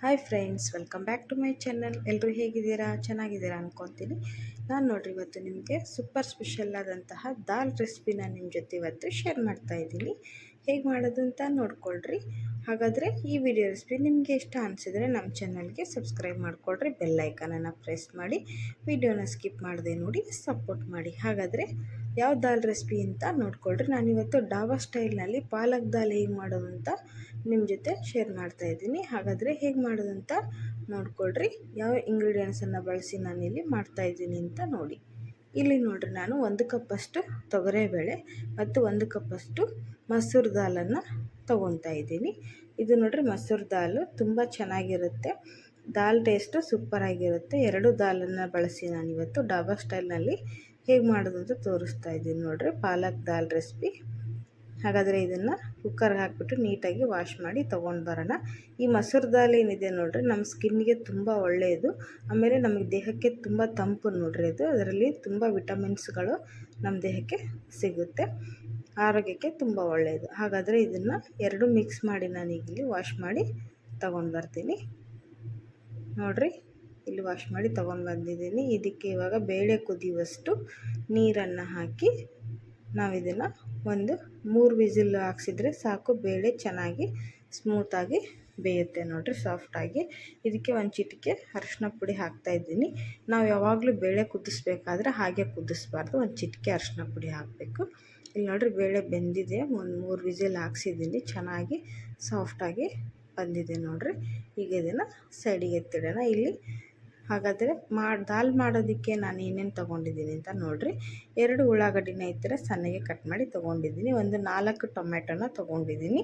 Hi friends, welcome back to my channel. ಎಲ್ಲರೂ ಹೇಗಿದ್ದೀರಾ? ಚೆನ್ನಾಗಿದ್ದೀರಾ ಅನ್ಕೊತೀನಿ. ನಾನು ನೋಡ್ರಿ ಇವತ್ತು ನಿಮಗೆ ಸೂಪರ್ ಸ್ಪೆಷಲ್ ಆದಂತಹ ದಾಲ್ ರೆಸಿಪಿನ ನಿಮ್ಮ ಜೊತೆ ಇವತ್ತು ಶೇರ್ ಮಾಡ್ತಾ ಇದ್ದೀನಿ. ಹೇಗೆ ಮಾಡೋದು ಅಂತ ನೋಡ್ಕೊಳ್ರಿ. ಹಾಗಾದರೆ ಈ ವಿಡಿಯೋ ರೆಸಿಪಿ ನಿಮಗೆ ಇಷ್ಟ ಅನಿಸಿದರೆ ನಮ್ಮ ಚಾನಲ್ಗೆ ಸಬ್ಸ್ಕ್ರೈಬ್ ಮಾಡಿಕೊಡ್ರಿ, ಬೆಲ್ ಐಕನನ್ನು ಪ್ರೆಸ್ ಮಾಡಿ ವಿಡಿಯೋನ ಸ್ಕಿಪ್ ಮಾಡದೆ ನೋಡಿ ಸಪೋರ್ಟ್ ಮಾಡಿ. ಹಾಗಾದರೆ ಯಾವ ದಾಲ್ ರೆಸಿಪಿ ಅಂತ ನೋಡ್ಕೊಳ್ರಿ. ನಾನಿವತ್ತು ಡಾಬಾ ಸ್ಟೈಲ್ನಲ್ಲಿ ಪಾಲಕ್ ದಾಲ್ ಹೇಗೆ ಮಾಡೋದು ಅಂತ ನಿಮ್ಮ ಜೊತೆ ಶೇರ್ ಮಾಡ್ತಾ ಇದ್ದೀನಿ. ಹಾಗಾದರೆ ಹೇಗೆ ಮಾಡೋದು ಅಂತ ನೋಡ್ಕೊಳ್ರಿ. ಯಾವ ಇಂಗ್ರೀಡಿಯೆಂಟ್ಸನ್ನು ಬಳಸಿ ನಾನಿಲ್ಲಿ ಮಾಡ್ತಾಯಿದ್ದೀನಿ ಅಂತ ನೋಡಿ. ಇಲ್ಲಿ ನೋಡಿರಿ, ನಾನು 1 ಕಪ್ಪಷ್ಟು ತೊಗರೆಬೇಳೆ ಮತ್ತು 1 ಕಪ್ಪಷ್ಟು ಮಸೂರು ದಾಲನ್ನು ತೊಗೊತಾ ಇದ್ದೀನಿ. ಇದು ನೋಡಿರಿ, ಮಸೂರು ದಾಲು ತುಂಬ ಚೆನ್ನಾಗಿರುತ್ತೆ. ದಾಲ್ ಟೇಸ್ಟು ಸೂಪರಾಗಿರುತ್ತೆ. 2 ದಾಲನ್ನು ಬಳಸಿ ನಾನಿವತ್ತು ಡಾಬಾ ಸ್ಟೈಲ್ನಲ್ಲಿ ಹೇಗೆ ಮಾಡೋದು ಅಂತ ತೋರಿಸ್ತಾ ಇದ್ದೀನಿ ನೋಡಿರಿ. ಪಾಲಕ್ ದಾಲ್ ರೆಸಿಪಿ. ಹಾಗಾದರೆ ಇದನ್ನು ಕುಕ್ಕರ್ಗೆ ಹಾಕಿಬಿಟ್ಟು ನೀಟಾಗಿ ವಾಶ್ ಮಾಡಿ ತೊಗೊಂಡು ಬರೋಣ. ಈ ಮಸೂರು ದಾಲ್ ಏನಿದೆ ನೋಡಿರಿ, ನಮ್ಮ ಸ್ಕಿನ್ಗೆ ತುಂಬ ಒಳ್ಳೆಯದು. ಆಮೇಲೆ ನಮಗೆ ದೇಹಕ್ಕೆ ತುಂಬ ತಂಪು ನೋಡಿರಿ. ಅದರಲ್ಲಿ ತುಂಬ ವಿಟಮಿನ್ಸ್ಗಳು ನಮ್ಮ ದೇಹಕ್ಕೆ ಸಿಗುತ್ತೆ, ಆರೋಗ್ಯಕ್ಕೆ ತುಂಬ ಒಳ್ಳೆಯದು. ಹಾಗಾದರೆ ಇದನ್ನು ಎರಡು ಮಿಕ್ಸ್ ಮಾಡಿ ನಾನೀಗಿಲ್ಲಿ ವಾಶ್ ಮಾಡಿ ತೊಗೊಂಡು ಬರ್ತೀನಿ. ನೋಡಿರಿ, ಇಲ್ಲಿ ವಾಶ್ ಮಾಡಿ ತೊಗೊಂಡು ಬಂದಿದ್ದೀನಿ. ಇದಕ್ಕೆ ಇವಾಗ ಬೇಳೆ ಕುದಿಯುವಷ್ಟು ನೀರನ್ನು ಹಾಕಿ ನಾವಿದನ್ನು ಒಂದು 3 ವಿಸಿಲ್ ಹಾಕ್ಸಿದ್ರೆ ಸಾಕು. ಬೇಳೆ ಚೆನ್ನಾಗಿ ಸ್ಮೂತಾಗಿ ಬೇಯುತ್ತೆ ನೋಡಿರಿ, ಸಾಫ್ಟಾಗಿ. ಇದಕ್ಕೆ ಒಂದು ಚಿಟಿಕೆ ಅರಿಶಿನ ಪುಡಿ ಹಾಕ್ತಾಯಿದ್ದೀನಿ. ನಾವು ಯಾವಾಗಲೂ ಬೇಳೆ ಕುದಿಸ್ಬೇಕಾದ್ರೆ ಹಾಗೆ ಕುದಿಸ್ಬಾರ್ದು, ಒಂದು ಚಿಟಿಕೆ ಅರಿಶಿನ ಪುಡಿ ಹಾಕಬೇಕು. ಇಲ್ಲಿ ನೋಡಿರಿ, ಬೇಳೆ ಬೆಂದಿದೆ. ಒಂದು 3 ವಿಸಿಲ್ ಹಾಕ್ಸಿದ್ದೀನಿ. ಚೆನ್ನಾಗಿ ಸಾಫ್ಟಾಗಿ ಬಂದಿದೆ ನೋಡಿರಿ. ಈಗ ಇದನ್ನು ಸೈಡಿಗೆ ಎತ್ತಿಡೋಣ. ಇಲ್ಲಿ ಹಾಗಾದರೆ ದಾಲ್ ಮಾಡೋದಕ್ಕೆ ನಾನು ಏನೇನು ತೊಗೊಂಡಿದ್ದೀನಿ ಅಂತ ನೋಡಿರಿ. 2 ಉಳ್ಳಾಗಡ್ಡಿನ ಈ ಥರ ಸಣ್ಣಗೆ ಕಟ್ ಮಾಡಿ ತೊಗೊಂಡಿದ್ದೀನಿ. ಒಂದು 4 ಟೊಮೆಟೊನ ತೊಗೊಂಡಿದ್ದೀನಿ,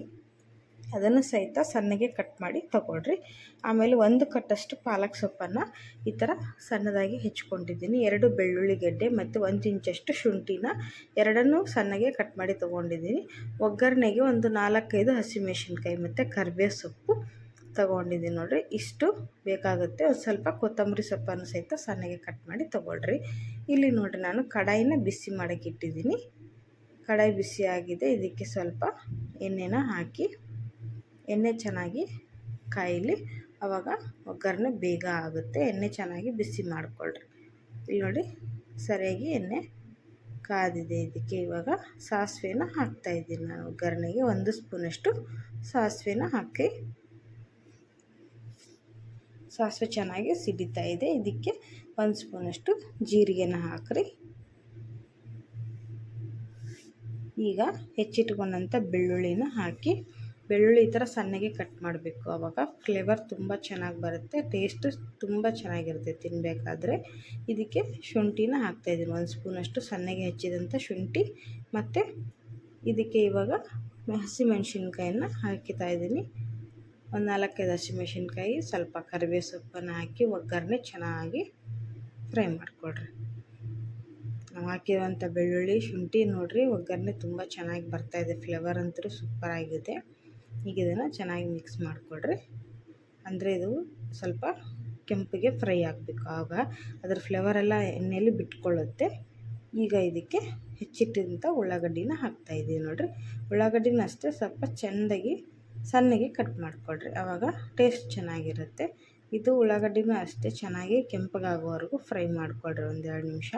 ಅದನ್ನು ಸಹಿತ ಸಣ್ಣಗೆ ಕಟ್ ಮಾಡಿ ತೊಗೊಳ್ರಿ. ಆಮೇಲೆ 1 ಕಟ್ಟಷ್ಟು ಪಾಲಕ್ ಸೊಪ್ಪನ್ನು ಈ ಥರ ಸಣ್ಣದಾಗಿ ಹೆಚ್ಕೊಂಡಿದ್ದೀನಿ. 2 ಬೆಳ್ಳುಳ್ಳಿ ಗೆಡ್ಡೆ ಮತ್ತು 1 ಇಂಚಷ್ಟು ಶುಂಠಿನ ಎರಡನ್ನೂ ಸಣ್ಣಗೆ ಕಟ್ ಮಾಡಿ ತೊಗೊಂಡಿದ್ದೀನಿ. ಒಗ್ಗರಣೆಗೆ ಒಂದು 4-5 ಹಸಿಮೆಣಸಿನ್ಕಾಯಿ ಮತ್ತು ಕರಿಬೇವು ಸೊಪ್ಪು ತೊಗೊಂಡಿದ್ದೀನಿ ನೋಡಿರಿ. ಇಷ್ಟು ಬೇಕಾಗುತ್ತೆ. ಒಂದು ಸ್ವಲ್ಪ ಕೊತ್ತಂಬರಿ ಸೊಪ್ಪನ್ನು ಸಹಿತ ಸಣ್ಣಗೆ ಕಟ್ ಮಾಡಿ ತೊಗೊಳ್ರಿ. ಇಲ್ಲಿ ನೋಡಿರಿ, ನಾನು ಕಡಾಯಿನ ಬಿಸಿ ಮಾಡೋಕ್ಕೆ ಇಟ್ಟಿದ್ದೀನಿ. ಕಡಾಯಿ ಬಿಸಿ ಆಗಿದೆ. ಇದಕ್ಕೆ ಸ್ವಲ್ಪ ಎಣ್ಣೆನ ಹಾಕಿ, ಎಣ್ಣೆ ಚೆನ್ನಾಗಿ ಕಾಯಿಲಿ, ಆವಾಗ ಒಗ್ಗರಣೆ ಬೇಗ ಆಗುತ್ತೆ. ಎಣ್ಣೆ ಚೆನ್ನಾಗಿ ಬಿಸಿ ಮಾಡಿಕೊಳ್ರಿ. ಇಲ್ಲಿ ನೋಡಿ, ಸರಿಯಾಗಿ ಎಣ್ಣೆ ಕಾದಿದೆ. ಇದಕ್ಕೆ ಇವಾಗ ಸಾಸಿವೆನ ಹಾಕ್ತಾಯಿದ್ದೀನಿ ನಾನು. ಒಗ್ಗರಣೆಗೆ 1 ಸ್ಪೂನಷ್ಟು ಸಾಸಿವೆನ ಹಾಕಿ, ಸಾಸಿವೆ ಚೆನ್ನಾಗಿ ಸಿಡಿತಾ ಇದೆ. ಇದಕ್ಕೆ 1 ಸ್ಪೂನಷ್ಟು ಜೀರಿಗೆನ ಹಾಕ್ರಿ. ಈಗ ಹೆಚ್ಚಿಟ್ಕೊಂಡಂಥ ಬೆಳ್ಳುಳ್ಳಿನ ಹಾಕಿ, ಬೆಳ್ಳುಳ್ಳಿ ಈ ಥರ ಸಣ್ಣಗೆ ಕಟ್ ಮಾಡಬೇಕು. ಆವಾಗ ಫ್ಲೇವರ್ ತುಂಬ ಚೆನ್ನಾಗಿ ಬರುತ್ತೆ, ಟೇಸ್ಟು ತುಂಬ ಚೆನ್ನಾಗಿರುತ್ತೆ ತಿನ್ನಬೇಕಾದ್ರೆ. ಇದಕ್ಕೆ ಶುಂಠಿನ ಹಾಕ್ತಾಯಿದ್ದೀನಿ, 1 ಸ್ಪೂನಷ್ಟು ಸಣ್ಣಗೆ ಹೆಚ್ಚಿದಂಥ ಶುಂಠಿ. ಮತ್ತು ಇದಕ್ಕೆ ಇವಾಗ ಹಸಿಮೆಣ್ಸಿನ್ಕಾಯನ್ನು ಹಾಕ್ತಾಯಿದ್ದೀನಿ. ಒಂದು 4-5 ಹಸಿಮೆಣ್ಸಿನ್ಕಾಯಿ, ಸ್ವಲ್ಪ ಕರಿಬೇವು ಸೊಪ್ಪನ್ನು ಹಾಕಿ ಒಗ್ಗರಣೆ ಚೆನ್ನಾಗಿ ಫ್ರೈ ಮಾಡಿಕೊಡ್ರಿ. ನಾವು ಹಾಕಿರುವಂಥ ಬೆಳ್ಳುಳ್ಳಿ ಶುಂಠಿ ನೋಡಿರಿ, ಒಗ್ಗರಣೆ ತುಂಬ ಚೆನ್ನಾಗಿ ಬರ್ತಾಯಿದೆ. ಫ್ಲೇವರ್ ಅಂತೂ ಸೂಪರಾಗಿದೆ. ಈಗ ಇದನ್ನು ಚೆನ್ನಾಗಿ ಮಿಕ್ಸ್ ಮಾಡಿಕೊಡ್ರಿ. ಅಂದರೆ ಇದು ಸ್ವಲ್ಪ ಕೆಂಪಿಗೆ ಫ್ರೈ ಆಗಬೇಕು, ಆಗ ಅದರ ಫ್ಲೇವರೆಲ್ಲ ಎಣ್ಣೆಯಲ್ಲಿ ಬಿಟ್ಕೊಳ್ಳುತ್ತೆ. ಈಗ ಇದಕ್ಕೆ ಹೆಚ್ಚಿಟ್ಟಿದಂಥ ಉಳ್ಳಾಗಡ್ಡಿನ ಹಾಕ್ತಾಯಿದ್ದೀವಿ ನೋಡಿರಿ. ಉಳ್ಳಾಗಡ್ಡಿನ ಅಷ್ಟೇ ಸ್ವಲ್ಪ ಚೆಂದಾಗಿ ಸಣ್ಣಗೆ ಕಟ್ ಮಾಡಿಕೊಡ್ರಿ, ಆವಾಗ ಟೇಸ್ಟ್ ಚೆನ್ನಾಗಿರುತ್ತೆ. ಇದು ಉಳ್ಳಾಗಡ್ಡಿನೂ ಅಷ್ಟೇ ಚೆನ್ನಾಗಿ ಕೆಂಪಗಾಗೋವರೆಗೂ ಫ್ರೈ ಮಾಡಿಕೊಡ್ರಿ. 1-2 ನಿಮಿಷ.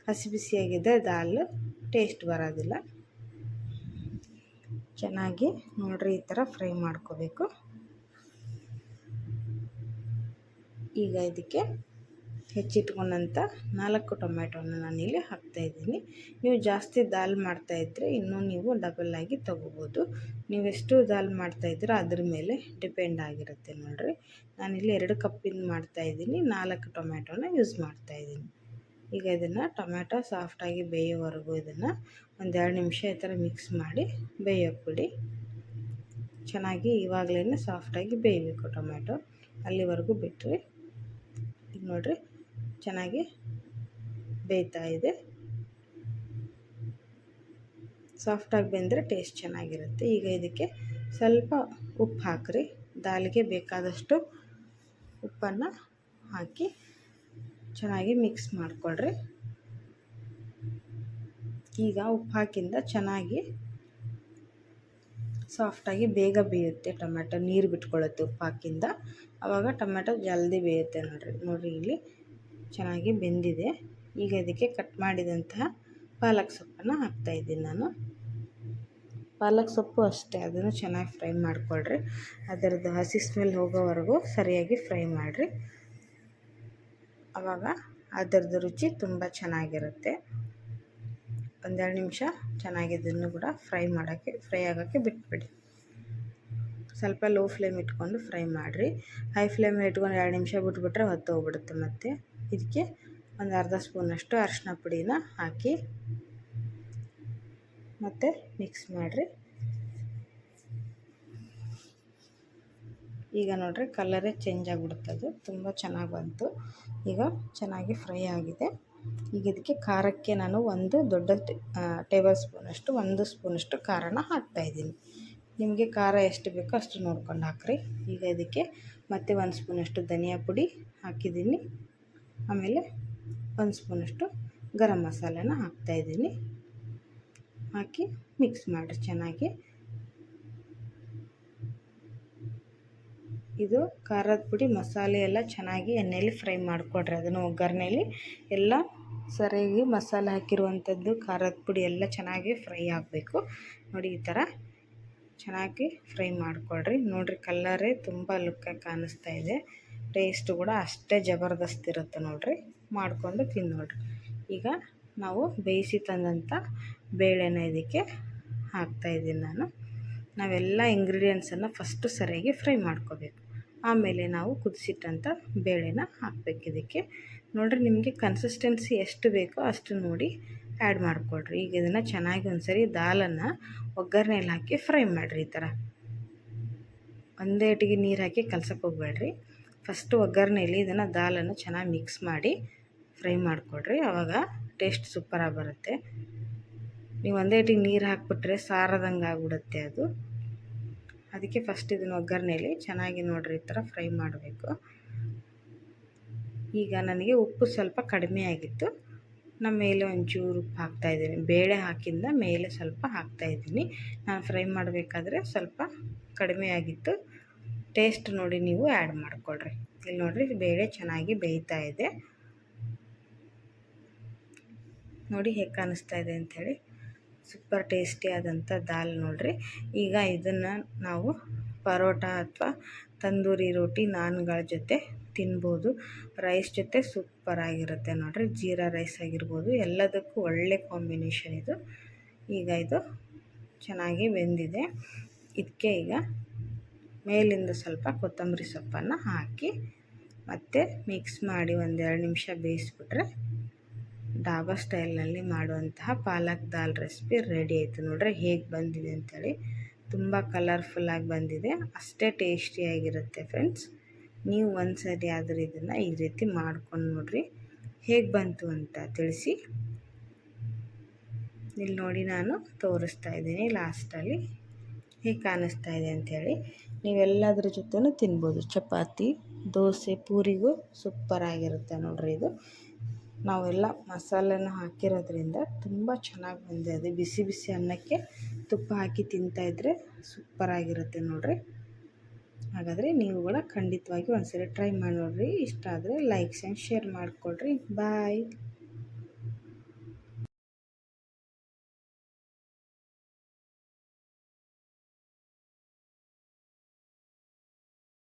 ಹಸಿ ಬಿಸಿಯಾಗಿದೆ ದಾಲ್, ಟೇಸ್ಟ್ ಬರೋದಿಲ್ಲ. ಚೆನ್ನಾಗಿ ನೋಡಿರಿ, ಈ ಥರ ಫ್ರೈ ಮಾಡ್ಕೋಬೇಕು. ಈಗ ಇದಕ್ಕೆ ಹೆಚ್ಚಿಟ್ಕೊಂಡಂಥ 4 ಟೊಮೆಟೊನ ನಾನಿಲ್ಲಿ ಹಾಕ್ತಾಯಿದ್ದೀನಿ. ನೀವು ಜಾಸ್ತಿ ದಾಲ್ ಮಾಡ್ತಾಯಿದ್ರೆ ಇನ್ನೂ ನೀವು ಡಬಲ್ಲಾಗಿ ತೊಗೋಬೋದು. ನೀವೆಷ್ಟು ದಾಲ್ ಮಾಡ್ತಾಯಿದ್ದೀರೋ ಅದ್ರ ಮೇಲೆ ಡಿಪೆಂಡ್ ಆಗಿರುತ್ತೆ ನೋಡಿರಿ. ನಾನಿಲ್ಲಿ 2 ಕಪ್ಪಿಂದ ಮಾಡ್ತಾಯಿದ್ದೀನಿ, 4 ಟೊಮೆಟೊನ ಯೂಸ್ ಮಾಡ್ತಾಯಿದ್ದೀನಿ. ಈಗ ಇದನ್ನು ಟೊಮೆಟೊ ಸಾಫ್ಟಾಗಿ ಬೇಯೋವರೆಗೂ ಇದನ್ನು 1-2 ನಿಮಿಷ ಈ ಥರ ಮಿಕ್ಸ್ ಮಾಡಿ ಬೇಯೋಕ್ಕೆ ಬಿಡಿ. ಚೆನ್ನಾಗಿ ಇವಾಗಲೇ ಸಾಫ್ಟಾಗಿ ಬೇಯಬೇಕು ಟೊಮೆಟೊ, ಅಲ್ಲಿವರೆಗೂ ಬಿಟ್ಟರೆ. ಈಗ ನೋಡಿರಿ, ಚೆನ್ನಾಗಿ ಬೇಯ್ತಾ ಇದೆ. ಸಾಫ್ಟಾಗಿ ಬೆಂದರೆ ಟೇಸ್ಟ್ ಚೆನ್ನಾಗಿರುತ್ತೆ. ಈಗ ಇದಕ್ಕೆ ಸ್ವಲ್ಪ ಉಪ್ಪು ಹಾಕಿರಿ. ದಾಲಿಗೆ ಬೇಕಾದಷ್ಟು ಉಪ್ಪನ್ನು ಹಾಕಿ ಚೆನ್ನಾಗಿ ಮಿಕ್ಸ್ ಮಾಡಿಕೊಳ್ರಿ. ಈಗ ಉಪ್ಪು ಹಾಕಿಂದ ಚೆನ್ನಾಗಿ ಸಾಫ್ಟಾಗಿ ಬೇಗ ಬೇಯುತ್ತೆ. ಟೊಮೆಟೊ ನೀರು ಬಿಟ್ಕೊಳ್ಳುತ್ತೆ ಉಪ್ಪು ಹಾಕಿಂದ, ಆವಾಗ ಟೊಮೆಟೊ ಜಲ್ದಿ ಬೇಯುತ್ತೆ. ನೋಡಿರಿ ಇಲ್ಲಿ ಚೆನ್ನಾಗಿ ಬೆಂದಿದೆ. ಈಗ ಇದಕ್ಕೆ ಕಟ್ ಮಾಡಿದಂತಹ ಪಾಲಕ್ ಸೊಪ್ಪನ್ನು ಹಾಕ್ತಾಯಿದ್ದೀನಿ ನಾನು. ಪಾಲಕ್ ಸೊಪ್ಪು ಅಷ್ಟೇ, ಅದನ್ನು ಚೆನ್ನಾಗಿ ಫ್ರೈ ಮಾಡಿಕೊಳ್ರಿ. ಅದರದ್ದು ಹಸಿ ಸ್ಮೆಲ್ ಹೋಗೋವರೆಗೂ ಸರಿಯಾಗಿ ಫ್ರೈ ಮಾಡಿರಿ. ಆವಾಗ ಅದರದ್ದು ರುಚಿ ತುಂಬ ಚೆನ್ನಾಗಿರುತ್ತೆ. ಒಂದೆರಡು ನಿಮಿಷ ಚೆನ್ನಾಗಿ ಇದನ್ನು ಕೂಡ ಫ್ರೈ ಆಗೋಕ್ಕೆ ಬಿಟ್ಬಿಡಿ. ಸ್ವಲ್ಪ ಲೋ ಫ್ಲೇಮ್ ಇಟ್ಕೊಂಡು ಫ್ರೈ ಮಾಡಿರಿ. ಹೈ ಫ್ಲೇಮಲ್ಲಿ ಇಟ್ಕೊಂಡು 2 ನಿಮಿಷ ಬಿಟ್ಬಿಟ್ರೆ ಹೊತ್ತೋಗ್ಬಿಡುತ್ತೆ. ಮತ್ತು ಇದಕ್ಕೆ ಒಂದು ಅರ್ಧ ಸ್ಪೂನಷ್ಟು ಅರಿಶಿನ ಪುಡಿನ ಹಾಕಿ ಮತ್ತು ಮಿಕ್ಸ್ ಮಾಡಿರಿ. ಈಗ ನೋಡಿರಿ ಕಲರೇ ಚೇಂಜ್ ಆಗಿಬಿಡುತ್ತೆ. ಅದು ತುಂಬ ಚೆನ್ನಾಗಿ ಬಂತು. ಈಗ ಚೆನ್ನಾಗಿ ಫ್ರೈ ಆಗಿದೆ. ಈಗ ಇದಕ್ಕೆ ಖಾರಕ್ಕೆ ನಾನು ಒಂದು ದೊಡ್ಡ ಟೇಬಲ್ ಸ್ಪೂನಷ್ಟು 1 ಸ್ಪೂನಷ್ಟು ಖಾರನ ಹಾಕ್ತಾಯಿದ್ದೀನಿ. ನಿಮಗೆ ಖಾರ ಎಷ್ಟು ಬೇಕೋ ಅಷ್ಟು ನೋಡ್ಕೊಂಡು ಹಾಕ್ರಿ. ಈಗ ಇದಕ್ಕೆ ಮತ್ತೆ 1 ಸ್ಪೂನಷ್ಟು ಧನಿಯಾ ಪುಡಿ ಹಾಕಿದ್ದೀನಿ. ಆಮೇಲೆ 1 ಸ್ಪೂನಷ್ಟು ಗರಂ ಮಸಾಲೆನ ಹಾಕ್ತಾಯಿದ್ದೀನಿ. ಹಾಕಿ ಮಿಕ್ಸ್ ಮಾಡಿರಿ ಚೆನ್ನಾಗಿ. ಇದು ಖಾರದ ಪುಡಿ ಮಸಾಲೆ ಎಲ್ಲ ಚೆನ್ನಾಗಿ ಎಣ್ಣೆಯಲ್ಲಿ ಫ್ರೈ ಮಾಡಿಕೊಡ್ರಿ. ಅದನ್ನು ಒಗ್ಗರಣೆಯಲ್ಲಿ ಎಲ್ಲ ಸರಿಯಾಗಿ ಮಸಾಲೆ ಹಾಕಿರುವಂಥದ್ದು ಖಾರದ ಪುಡಿ ಎಲ್ಲ ಚೆನ್ನಾಗಿ ಫ್ರೈ ಆಗಬೇಕು. ನೋಡಿ ಈ ಥರ ಚೆನ್ನಾಗಿ ಫ್ರೈ ಮಾಡಿಕೊಡ್ರಿ. ನೋಡಿರಿ ಕಲ್ಲರೇ ತುಂಬ ಲುಕ್ಕಾಗಿ ಕಾಣಿಸ್ತಾ ಇದೆ. ಟೇಸ್ಟ್ ಕೂಡ ಅಷ್ಟೇ ಜಬರ್ದಸ್ತ್ ಇರುತ್ತೆ ನೋಡಿರಿ. ಮಾಡಿಕೊಂಡು ತಿನ್ನೋಡ್ರಿ. ಈಗ ನಾವು ಬೇಯಿಸಿ ತಂದಂಥ ಬೇಳೆನ ಇದಕ್ಕೆ ಹಾಕ್ತಾಯಿದ್ದೀನಿ ನಾನು. ನಾವೆಲ್ಲ ಇಂಗ್ರೀಡಿಯೆಂಟ್ಸನ್ನು ಫಸ್ಟು ಸರಿಯಾಗಿ ಫ್ರೈ ಮಾಡ್ಕೋಬೇಕು. ಆಮೇಲೆ ನಾವು ಕುದಿಸಿಟ್ಟಂಥ ಬೇಳೆನ ಹಾಕಬೇಕು ಇದಕ್ಕೆ. ನೋಡಿರಿ ನಿಮಗೆ ಕನ್ಸಿಸ್ಟೆನ್ಸಿ ಎಷ್ಟು ಬೇಕೋ ಅಷ್ಟು ನೋಡಿ ಆ್ಯಡ್ ಮಾಡಿಕೊಡ್ರಿ. ಈಗ ಇದನ್ನು ಚೆನ್ನಾಗಿ ಒಂದ್ಸರಿ ದಾಲನ್ನು ಒಗ್ಗರಣೆಯಲ್ಲಿ ಹಾಕಿ ಫ್ರೈ ಮಾಡಿರಿ. ಈ ಥರ ಒಂದೇ ಏಟಿಗೆ ನೀರು ಹಾಕಿ ಕಲ್ಸಕ್ಕೆ ಹೋಗಬೇಡ್ರಿ. ಫಸ್ಟು ಒಗ್ಗರಣೆಯಲ್ಲಿ ಇದನ್ನು ದಾಲನ್ನು ಚೆನ್ನಾಗಿ ಮಿಕ್ಸ್ ಮಾಡಿ ಫ್ರೈ ಮಾಡಿಕೊಡ್ರಿ. ಆವಾಗ ಟೇಸ್ಟ್ ಸೂಪರಾಗಿ ಬರುತ್ತೆ. ನೀವು ಒಂದೇ ಏಟಿಗೆ ನೀರು ಹಾಕಿಬಿಟ್ರೆ ಸಾರದಂಗೆ ಆಗಿಬಿಡುತ್ತೆ ಅದು. ಅದಕ್ಕೆ ಫಸ್ಟ್ ಇದನ್ನು ಒಗ್ಗರಣೆಯಲ್ಲಿ ಚೆನ್ನಾಗಿ ನೋಡಿರಿ ಈ ಥರ ಫ್ರೈ ಮಾಡಬೇಕು. ಈಗ ನನಗೆ ಉಪ್ಪು ಸ್ವಲ್ಪ ಕಡಿಮೆ ಆಗಿತ್ತು. ನಾನು ಮೇಲೆ ಒಂಚೂರು ಉಪ್ಪು ಹಾಕ್ತಾಯಿದ್ದೀನಿ. ಬೇಳೆ ಹಾಕಿಂದ ಮೇಲೆ ಸ್ವಲ್ಪ ಹಾಕ್ತಾಯಿದ್ದೀನಿ. ನಾನು ಫ್ರೈ ಮಾಡಬೇಕಾದ್ರೆ ಸ್ವಲ್ಪ ಕಡಿಮೆ ಆಗಿತ್ತು. ಟೇಸ್ಟ್ ನೋಡಿ ನೀವು ಆ್ಯಡ್ ಮಾಡಿಕೊಡ್ರಿ. ಇಲ್ಲಿ ನೋಡಿರಿ ಬೇಳೆ ಚೆನ್ನಾಗಿ ಬೇಯ್ತಾ ಇದೆ. ನೋಡಿ ಹೇಗೆ ಕಾಣಿಸ್ತಾ ಇದೆ ಅಂಥೇಳಿ. ಸೂಪರ್ ಟೇಸ್ಟಿಯಾದಂಥ ದಾಲ್ ನೋಡಿರಿ. ಈಗ ಇದನ್ನು ನಾವು ಪರೋಟ ಅಥವಾ ತಂದೂರಿ ರೋಟಿ ನಾನ್ಗಳ ಜೊತೆ ತಿನ್ಬೋದು. ರೈಸ್ ಜೊತೆ ಸೂಪರಾಗಿರುತ್ತೆ ನೋಡಿರಿ. ಜೀರಾ ರೈಸ್ ಆಗಿರ್ಬೋದು, ಎಲ್ಲದಕ್ಕೂ ಒಳ್ಳೆ ಕಾಂಬಿನೇಷನ್ ಇದು. ಈಗ ಇದು ಚೆನ್ನಾಗಿ ಬೆಂದಿದೆ. ಇದಕ್ಕೆ ಈಗ ಮೇಲಿಂದ ಸ್ವಲ್ಪ ಕೊತ್ತಂಬರಿ ಸೊಪ್ಪನ್ನು ಹಾಕಿ ಮತ್ತು ಮಿಕ್ಸ್ ಮಾಡಿ 1-2 ನಿಮಿಷ ಬೇಯಿಸ್ಬಿಟ್ರೆ ಡಾಬಾ ಸ್ಟೈಲ್ನಲ್ಲಿ ಮಾಡುವಂತಹ ಪಾಲಕ್ ದಾಲ್ ರೆಸಿಪಿ ರೆಡಿ ಆಯಿತು. ನೋಡ್ರಿ ಹೇಗೆ ಬಂದಿದೆ ಅಂಥೇಳಿ. ತುಂಬ ಕಲರ್ಫುಲ್ಲಾಗಿ ಬಂದಿದೆ, ಅಷ್ಟೇ ಟೇಸ್ಟಿಯಾಗಿರುತ್ತೆ ಫ್ರೆಂಡ್ಸ್. ನೀವು ಒಂದು ಸರಿ ಆದರೂ ಇದನ್ನು ಈ ರೀತಿ ಮಾಡ್ಕೊಂಡು ನೋಡಿರಿ, ಹೇಗೆ ಬಂತು ಅಂತ ತಿಳಿಸಿ. ಇಲ್ಲಿ ನೋಡಿ ನಾನು ತೋರಿಸ್ತಾ ಇದ್ದೀನಿ ಲಾಸ್ಟಲ್ಲಿ ಹೇಗೆ ಕಾಣಿಸ್ತಾ ಇದೆ ಅಂಥೇಳಿ. ನೀವೆಲ್ಲದ್ರ ಜೊತೆನೂ ತಿನ್ಬೋದು. ಚಪಾತಿ, ದೋಸೆ, ಪೂರಿಗೂ ಸೂಪರಾಗಿರುತ್ತೆ ನೋಡಿರಿ. ಇದು ನಾವೆಲ್ಲ ಮಸಾಲೆನ ಹಾಕಿರೋದ್ರಿಂದ ತುಂಬ ಚೆನ್ನಾಗಿ ಬಂದಿದೆ. ಅದು ಬಿಸಿ ಬಿಸಿ ಅನ್ನಕ್ಕೆ ತುಪ್ಪ ಹಾಕಿ ತಿಂತಾಯಿದ್ರೆ ಸೂಪರಾಗಿರುತ್ತೆ ನೋಡಿರಿ. ಹಾಗಾದರೆ ನೀವು ಕೂಡ ಖಂಡಿತವಾಗಿ ಒಂದ್ಸರಿ ಟ್ರೈ ಮಾಡಿ ನೋಡಿರಿ. ಇಷ್ಟ ಆದರೆ ಲೈಕ್ಸ್ ಆ್ಯಂಡ್ ಶೇರ್ ಮಾಡಿಕೊಡ್ರಿ. ಬಾಯ್.